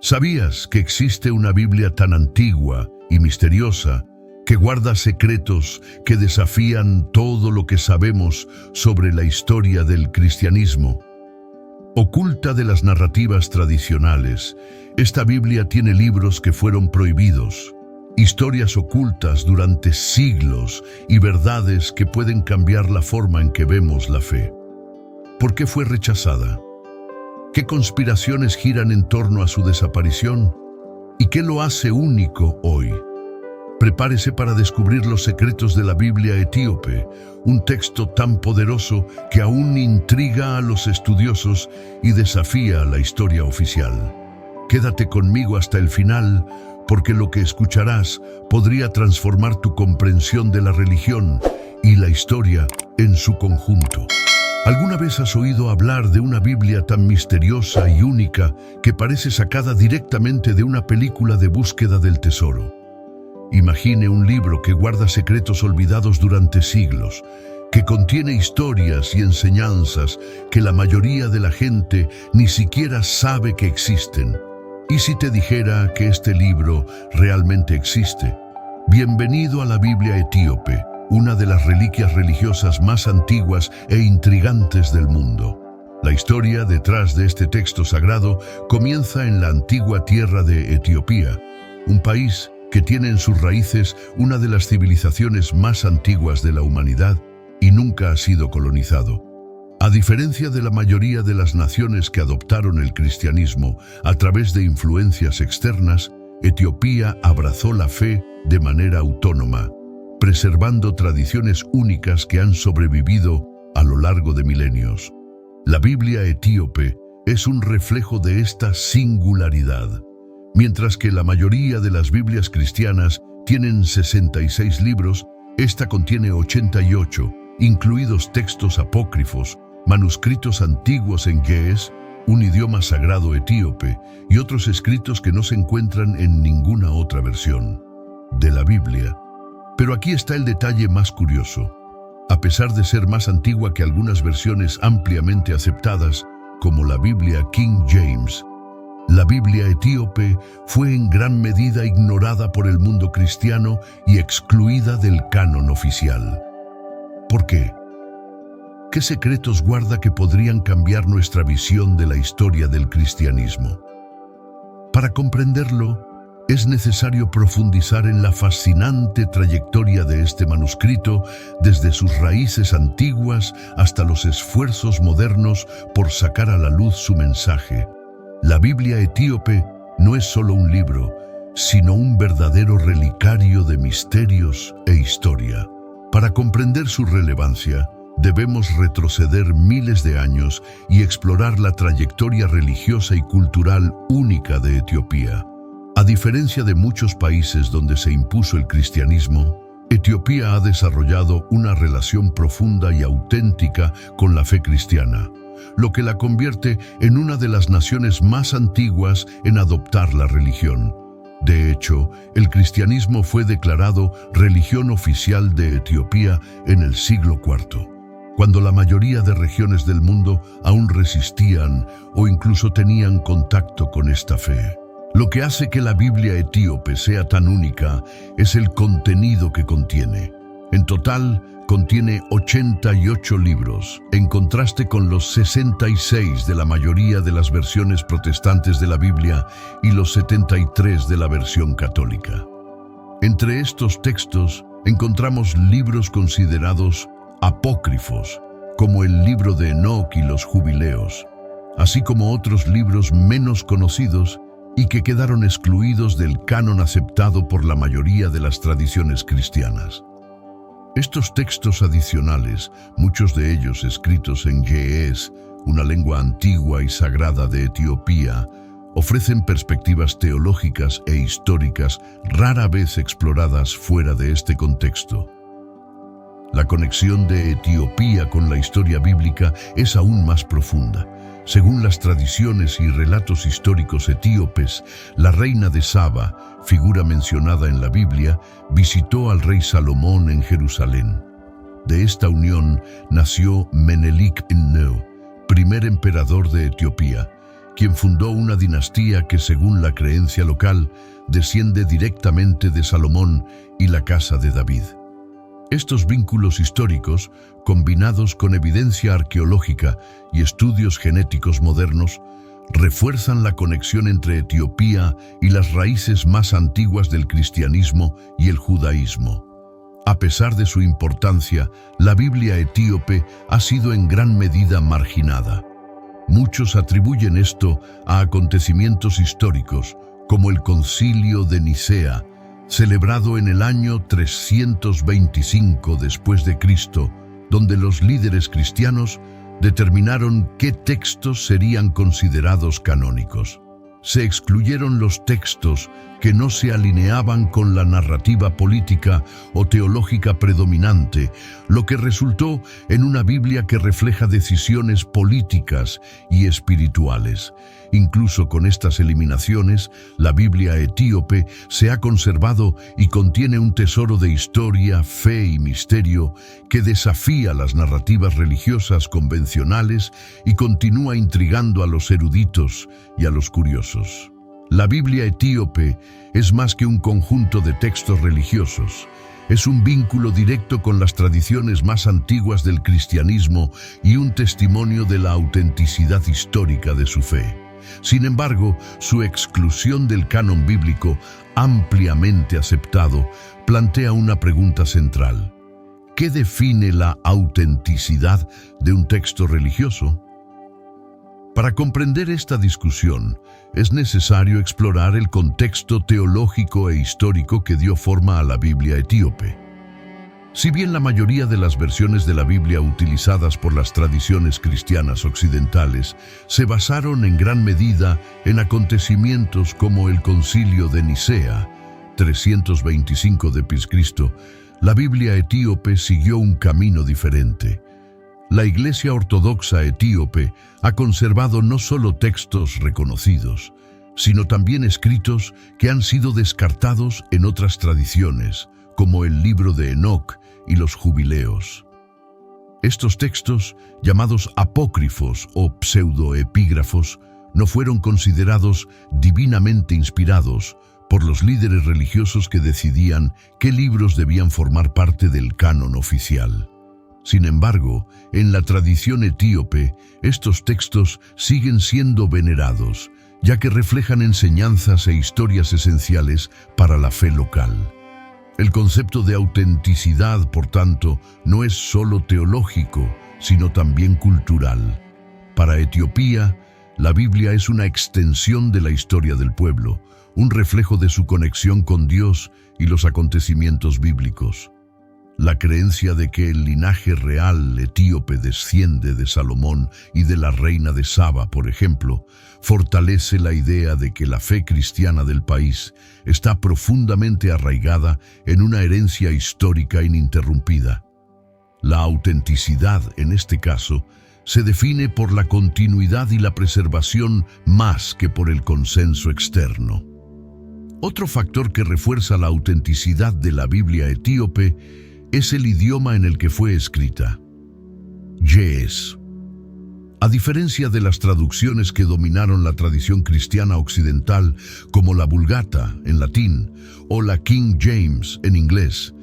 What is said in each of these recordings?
¿Sabías que existe una Biblia tan antigua y misteriosa que guarda secretos que desafían todo lo que sabemos sobre la historia del cristianismo? Oculta de las narrativas tradicionales, esta Biblia tiene libros que fueron prohibidos, historias ocultas durante siglos y verdades que pueden cambiar la forma en que vemos la fe. ¿Por qué fue rechazada? ¿Qué conspiraciones giran en torno a su desaparición? ¿Y qué lo hace único hoy? Prepárese para descubrir los secretos de la Biblia etíope, un texto tan poderoso que aún intriga a los estudiosos y desafía a la historia oficial. Quédate conmigo hasta el final, porque lo que escucharás podría transformar tu comprensión de la religión y la historia en su conjunto. ¿Alguna vez has oído hablar de una Biblia tan misteriosa y única que parece sacada directamente de una película de búsqueda del tesoro? Imagine un libro que guarda secretos olvidados durante siglos, que contiene historias y enseñanzas que la mayoría de la gente ni siquiera sabe que existen. ¿Y si te dijera que este libro realmente existe? Bienvenido a la Biblia etíope, una de las reliquias religiosas más antiguas e intrigantes del mundo. La historia detrás de este texto sagrado comienza en la antigua tierra de Etiopía, un país que tiene en sus raíces una de las civilizaciones más antiguas de la humanidad y nunca ha sido colonizado. A diferencia de la mayoría de las naciones que adoptaron el cristianismo a través de influencias externas, Etiopía abrazó la fe de manera autónoma, preservando tradiciones únicas que han sobrevivido a lo largo de milenios. La Biblia etíope es un reflejo de esta singularidad. Mientras que la mayoría de las Biblias cristianas tienen 66 libros, esta contiene 88, incluidos textos apócrifos, manuscritos antiguos en ge'ez, un idioma sagrado etíope, y otros escritos que no se encuentran en ninguna otra versión de la Biblia. Pero aquí está el detalle más curioso. A pesar de ser más antigua que algunas versiones ampliamente aceptadas, como la Biblia King James, la Biblia etíope fue en gran medida ignorada por el mundo cristiano y excluida del canon oficial. ¿Por qué? ¿Qué secretos guarda que podrían cambiar nuestra visión de la historia del cristianismo? Para comprenderlo, es necesario profundizar en la fascinante trayectoria de este manuscrito, desde sus raíces antiguas hasta los esfuerzos modernos por sacar a la luz su mensaje. La Biblia etíope no es solo un libro, sino un verdadero relicario de misterios e historia. Para comprender su relevancia, debemos retroceder miles de años y explorar la trayectoria religiosa y cultural única de Etiopía. A diferencia de muchos países donde se impuso el cristianismo, Etiopía ha desarrollado una relación profunda y auténtica con la fe cristiana, lo que la convierte en una de las naciones más antiguas en adoptar la religión. De hecho, el cristianismo fue declarado religión oficial de Etiopía en el siglo IV, cuando la mayoría de regiones del mundo aún resistían o incluso tenían contacto con esta fe. Lo que hace que la Biblia etíope sea tan única es el contenido que contiene. En total, contiene 88 libros, en contraste con los 66 de la mayoría de las versiones protestantes de la Biblia y los 73 de la versión católica. Entre estos textos encontramos libros considerados apócrifos, como el libro de Enoc y los Jubileos, así como otros libros menos conocidos y que quedaron excluidos del canon aceptado por la mayoría de las tradiciones cristianas. Estos textos adicionales, muchos de ellos escritos en ge'ez, una lengua antigua y sagrada de Etiopía, ofrecen perspectivas teológicas e históricas rara vez exploradas fuera de este contexto. La conexión de Etiopía con la historia bíblica es aún más profunda. Según las tradiciones y relatos históricos etíopes, la reina de Saba, figura mencionada en la Biblia, visitó al rey Salomón en Jerusalén. De esta unión nació Menelik-Enneu, primer emperador de Etiopía, quien fundó una dinastía que, según la creencia local, desciende directamente de Salomón y la casa de David. Estos vínculos históricos, combinados con evidencia arqueológica y estudios genéticos modernos, refuerzan la conexión entre Etiopía y las raíces más antiguas del cristianismo y el judaísmo. A pesar de su importancia, la Biblia etíope ha sido en gran medida marginada. Muchos atribuyen esto a acontecimientos históricos, como el Concilio de Nicea, celebrado en el año 325 después de Cristo, donde los líderes cristianos determinaron qué textos serían considerados canónicos. Se excluyeron los textos que no se alineaban con la narrativa política o teológica predominante, lo que resultó en una Biblia que refleja decisiones políticas y espirituales. Incluso con estas eliminaciones, la Biblia etíope se ha conservado y contiene un tesoro de historia, fe y misterio que desafía las narrativas religiosas convencionales y continúa intrigando a los eruditos y a los curiosos. La Biblia etíope es más que un conjunto de textos religiosos. Es un vínculo directo con las tradiciones más antiguas del cristianismo y un testimonio de la autenticidad histórica de su fe. Sin embargo, su exclusión del canon bíblico, ampliamente aceptado, plantea una pregunta central. ¿Qué define la autenticidad de un texto religioso? Para comprender esta discusión, es necesario explorar el contexto teológico e histórico que dio forma a la Biblia etíope. Si bien la mayoría de las versiones de la Biblia utilizadas por las tradiciones cristianas occidentales se basaron en gran medida en acontecimientos como el Concilio de Nicea, 325 d.C., la Biblia etíope siguió un camino diferente. La Iglesia Ortodoxa etíope ha conservado no solo textos reconocidos, sino también escritos que han sido descartados en otras tradiciones, como el libro de Enoc y los Jubileos. Estos textos, llamados apócrifos o pseudoepígrafos, no fueron considerados divinamente inspirados por los líderes religiosos que decidían qué libros debían formar parte del canon oficial. Sin embargo, en la tradición etíope, estos textos siguen siendo venerados, ya que reflejan enseñanzas e historias esenciales para la fe local. El concepto de autenticidad, por tanto, no es solo teológico, sino también cultural. Para Etiopía, la Biblia es una extensión de la historia del pueblo, un reflejo de su conexión con Dios y los acontecimientos bíblicos. La creencia de que el linaje real etíope desciende de Salomón y de la reina de Saba, por ejemplo, fortalece la idea de que la fe cristiana del país está profundamente arraigada en una herencia histórica ininterrumpida. La autenticidad, en este caso, se define por la continuidad y la preservación más que por el consenso externo. Otro factor que refuerza la autenticidad de la Biblia etíope es el idioma en el que fue escrita. Ge'ez. A diferencia de las traducciones que dominaron la tradición cristiana occidental, como la Vulgata en latín o la King James en inglés,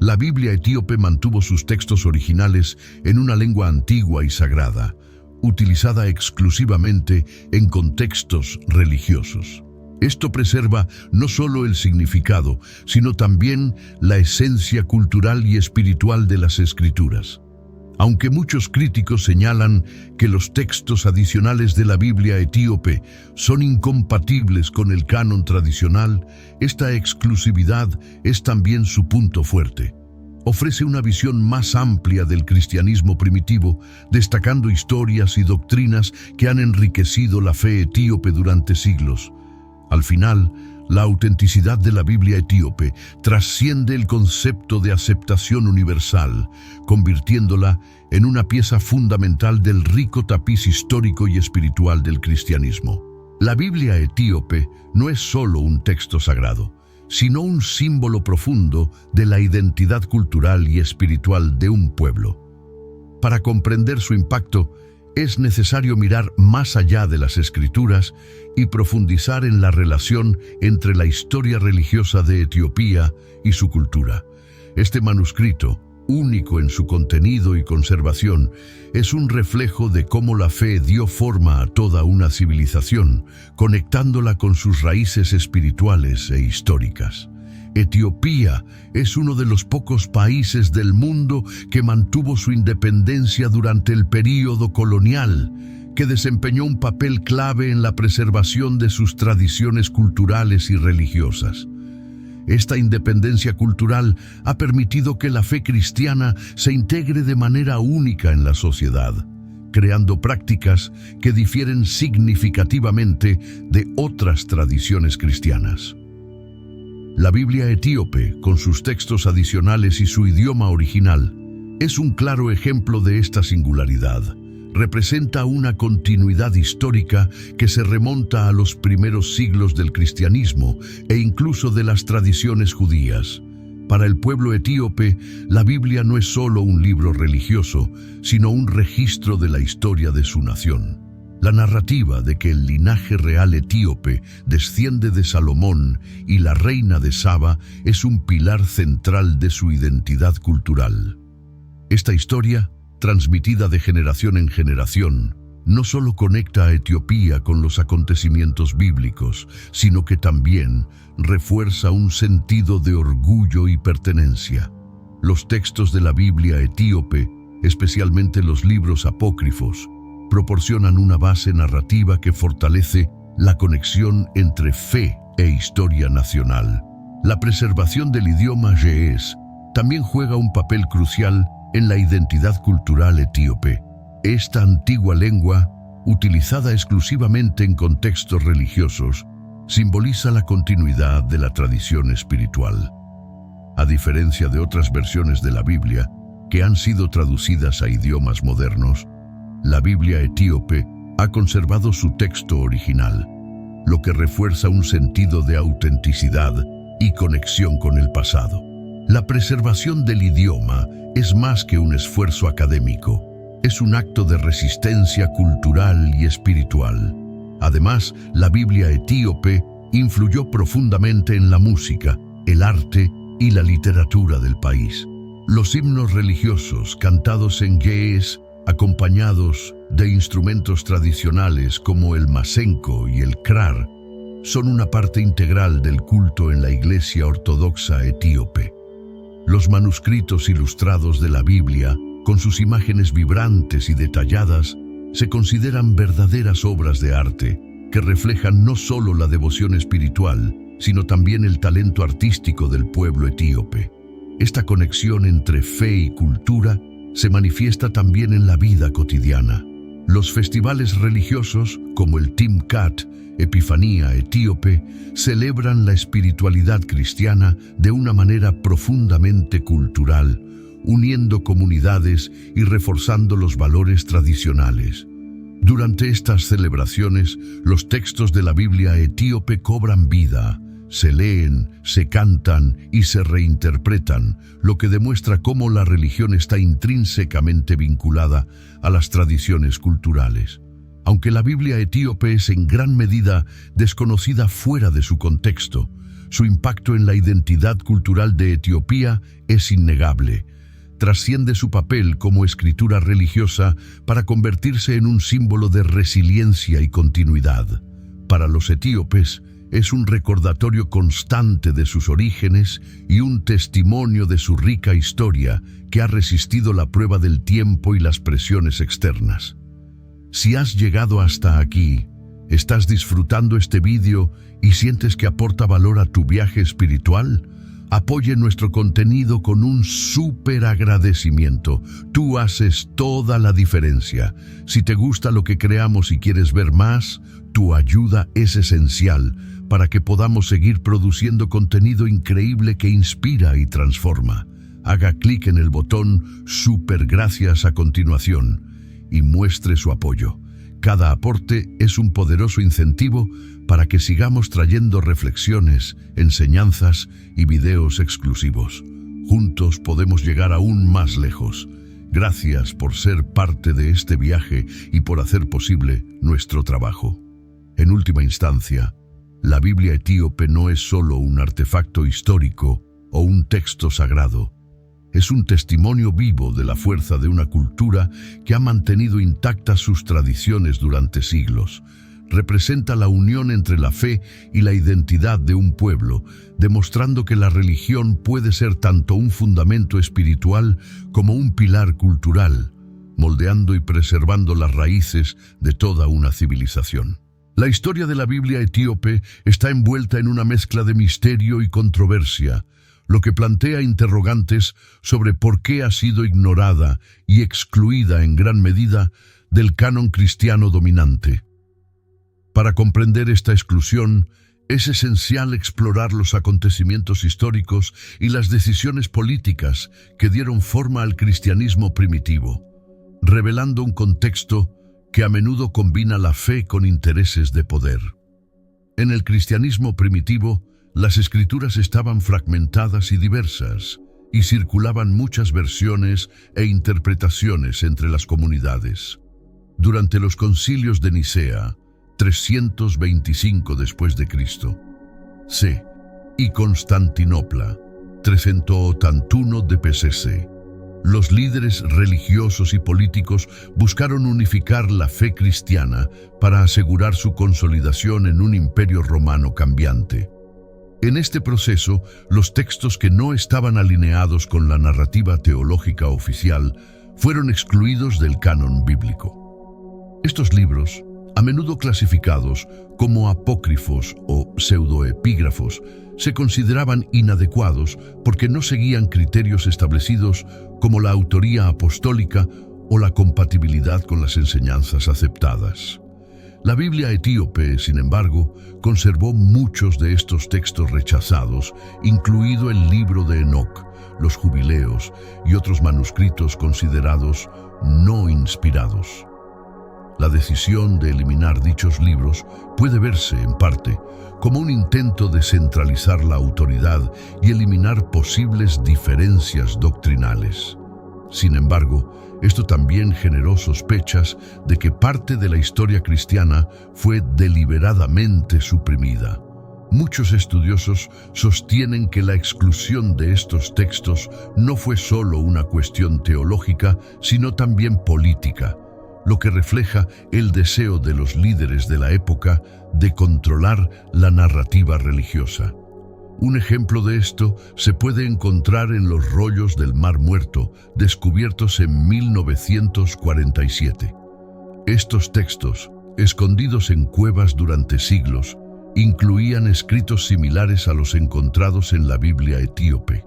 la Biblia etíope mantuvo sus textos originales en una lengua antigua y sagrada, utilizada exclusivamente en contextos religiosos. Esto preserva no solo el significado, sino también la esencia cultural y espiritual de las Escrituras. Aunque muchos críticos señalan que los textos adicionales de la Biblia etíope son incompatibles con el canon tradicional, esta exclusividad es también su punto fuerte. Ofrece una visión más amplia del cristianismo primitivo, destacando historias y doctrinas que han enriquecido la fe etíope durante siglos. Al final, la autenticidad de la Biblia etíope trasciende el concepto de aceptación universal, convirtiéndola en una pieza fundamental del rico tapiz histórico y espiritual del cristianismo. La Biblia etíope no es solo un texto sagrado, sino un símbolo profundo de la identidad cultural y espiritual de un pueblo. Para comprender su impacto, es necesario mirar más allá de las Escrituras y profundizar en la relación entre la historia religiosa de Etiopía y su cultura. Este manuscrito, único en su contenido y conservación, es un reflejo de cómo la fe dio forma a toda una civilización, conectándola con sus raíces espirituales e históricas. Etiopía es uno de los pocos países del mundo que mantuvo su independencia durante el período colonial, que desempeñó un papel clave en la preservación de sus tradiciones culturales y religiosas. Esta independencia cultural ha permitido que la fe cristiana se integre de manera única en la sociedad, creando prácticas que difieren significativamente de otras tradiciones cristianas. La Biblia etíope, con sus textos adicionales y su idioma original, es un claro ejemplo de esta singularidad. Representa una continuidad histórica que se remonta a los primeros siglos del cristianismo e incluso de las tradiciones judías. Para el pueblo etíope, la Biblia no es solo un libro religioso, sino un registro de la historia de su nación. La narrativa de que el linaje real etíope desciende de Salomón y la reina de Saba es un pilar central de su identidad cultural. Esta historia, transmitida de generación en generación, no solo conecta a Etiopía con los acontecimientos bíblicos, sino que también refuerza un sentido de orgullo y pertenencia. Los textos de la Biblia etíope, especialmente los libros apócrifos, proporcionan una base narrativa que fortalece la conexión entre fe e historia nacional. La preservación del idioma ge'ez también juega un papel crucial en la identidad cultural etíope. Esta antigua lengua, utilizada exclusivamente en contextos religiosos, simboliza la continuidad de la tradición espiritual. A diferencia de otras versiones de la Biblia, que han sido traducidas a idiomas modernos, la Biblia etíope ha conservado su texto original, lo que refuerza un sentido de autenticidad y conexión con el pasado. La preservación del idioma es más que un esfuerzo académico, es un acto de resistencia cultural y espiritual. Además, la Biblia etíope influyó profundamente en la música, el arte y la literatura del país. Los himnos religiosos cantados en ge'ez, acompañados de instrumentos tradicionales como el masenco y el krar, son una parte integral del culto en la Iglesia Ortodoxa etíope. Los manuscritos ilustrados de la Biblia, con sus imágenes vibrantes y detalladas, se consideran verdaderas obras de arte que reflejan no solo la devoción espiritual, sino también el talento artístico del pueblo etíope. Esta conexión entre fe y cultura se manifiesta también en la vida cotidiana. Los festivales religiosos, como el Timkat, Epifanía etíope, celebran la espiritualidad cristiana de una manera profundamente cultural, uniendo comunidades y reforzando los valores tradicionales. Durante estas celebraciones, los textos de la Biblia etíope cobran vida, se leen, se cantan y se reinterpretan, lo que demuestra cómo la religión está intrínsecamente vinculada a las tradiciones culturales. Aunque la Biblia etíope es en gran medida desconocida fuera de su contexto, su impacto en la identidad cultural de Etiopía es innegable. Trasciende su papel como escritura religiosa para convertirse en un símbolo de resiliencia y continuidad. Para los etíopes, es un recordatorio constante de sus orígenes y un testimonio de su rica historia que ha resistido la prueba del tiempo y las presiones externas. Si has llegado hasta aquí, estás disfrutando este vídeo y sientes que aporta valor a tu viaje espiritual, apoye nuestro contenido con un súper agradecimiento. Tú haces toda la diferencia. Si te gusta lo que creamos y quieres ver más, tu ayuda es esencial para que podamos seguir produciendo contenido increíble que inspira y transforma. Haga clic en el botón Super Gracias a continuación y muestre su apoyo. Cada aporte es un poderoso incentivo para que sigamos trayendo reflexiones, enseñanzas y videos exclusivos. Juntos podemos llegar aún más lejos. Gracias por ser parte de este viaje y por hacer posible nuestro trabajo. En última instancia, la Biblia etíope no es solo un artefacto histórico o un texto sagrado. Es un testimonio vivo de la fuerza de una cultura que ha mantenido intactas sus tradiciones durante siglos. Representa la unión entre la fe y la identidad de un pueblo, demostrando que la religión puede ser tanto un fundamento espiritual como un pilar cultural, moldeando y preservando las raíces de toda una civilización. La historia de la Biblia etíope está envuelta en una mezcla de misterio y controversia, lo que plantea interrogantes sobre por qué ha sido ignorada y excluida en gran medida del canon cristiano dominante. Para comprender esta exclusión, es esencial explorar los acontecimientos históricos y las decisiones políticas que dieron forma al cristianismo primitivo, revelando un contexto que a menudo combina la fe con intereses de poder. En el cristianismo primitivo, las escrituras estaban fragmentadas y diversas, y circulaban muchas versiones e interpretaciones entre las comunidades. Durante los concilios de Nicea, 325 después de Cristo, C. y Constantinopla, 381 DPCC, los líderes religiosos y políticos buscaron unificar la fe cristiana para asegurar su consolidación en un imperio romano cambiante. En este proceso, los textos que no estaban alineados con la narrativa teológica oficial fueron excluidos del canon bíblico. Estos libros, a menudo clasificados como apócrifos o pseudoepígrafos, se consideraban inadecuados porque no seguían criterios establecidos como la autoría apostólica o la compatibilidad con las enseñanzas aceptadas. La Biblia etíope, sin embargo, conservó muchos de estos textos rechazados, incluido el libro de Enoc, los Jubileos y otros manuscritos considerados no inspirados. La decisión de eliminar dichos libros puede verse, en parte, como un intento de centralizar la autoridad y eliminar posibles diferencias doctrinales. Sin embargo, esto también generó sospechas de que parte de la historia cristiana fue deliberadamente suprimida. Muchos estudiosos sostienen que la exclusión de estos textos no fue solo una cuestión teológica, sino también política, lo que refleja el deseo de los líderes de la época de controlar la narrativa religiosa. Un ejemplo de esto se puede encontrar en los rollos del Mar Muerto, descubiertos en 1947. Estos textos, escondidos en cuevas durante siglos, incluían escritos similares a los encontrados en la Biblia etíope,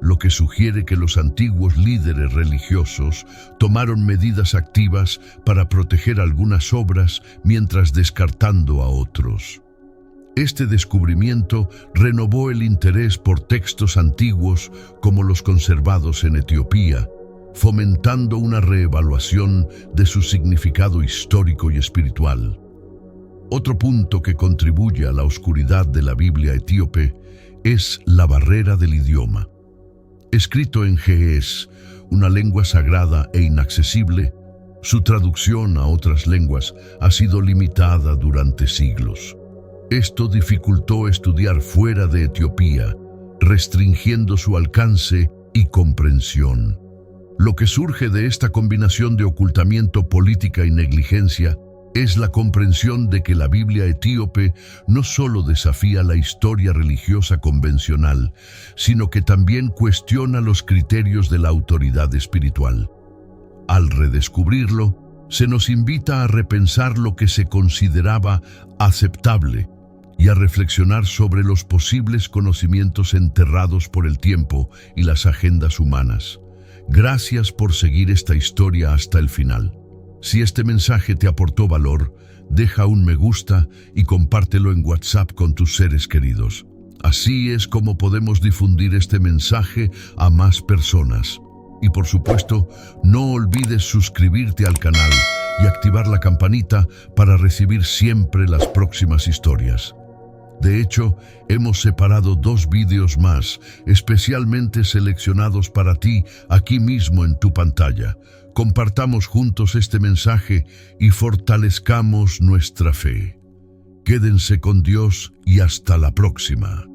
lo que sugiere que los antiguos líderes religiosos tomaron medidas activas para proteger algunas obras mientras descartando a otros. Este descubrimiento renovó el interés por textos antiguos como los conservados en Etiopía, fomentando una reevaluación de su significado histórico y espiritual. Otro punto que contribuye a la oscuridad de la Biblia etíope es la barrera del idioma. Escrito en ge'ez, una lengua sagrada e inaccesible, su traducción a otras lenguas ha sido limitada durante siglos. Esto dificultó estudiar fuera de Etiopía, restringiendo su alcance y comprensión. Lo que surge de esta combinación de ocultamiento, política y negligencia es la comprensión de que la Biblia etíope no solo desafía la historia religiosa convencional, sino que también cuestiona los criterios de la autoridad espiritual. Al redescubrirlo, se nos invita a repensar lo que se consideraba aceptable y a reflexionar sobre los posibles conocimientos enterrados por el tiempo y las agendas humanas. Gracias por seguir esta historia hasta el final. Si este mensaje te aportó valor, deja un me gusta y compártelo en WhatsApp con tus seres queridos. Así es como podemos difundir este mensaje a más personas. Y por supuesto, no olvides suscribirte al canal y activar la campanita para recibir siempre las próximas historias. De hecho, hemos separado 2 vídeos más, especialmente seleccionados para ti, aquí mismo en tu pantalla. Compartamos juntos este mensaje y fortalezcamos nuestra fe. Quédense con Dios y hasta la próxima.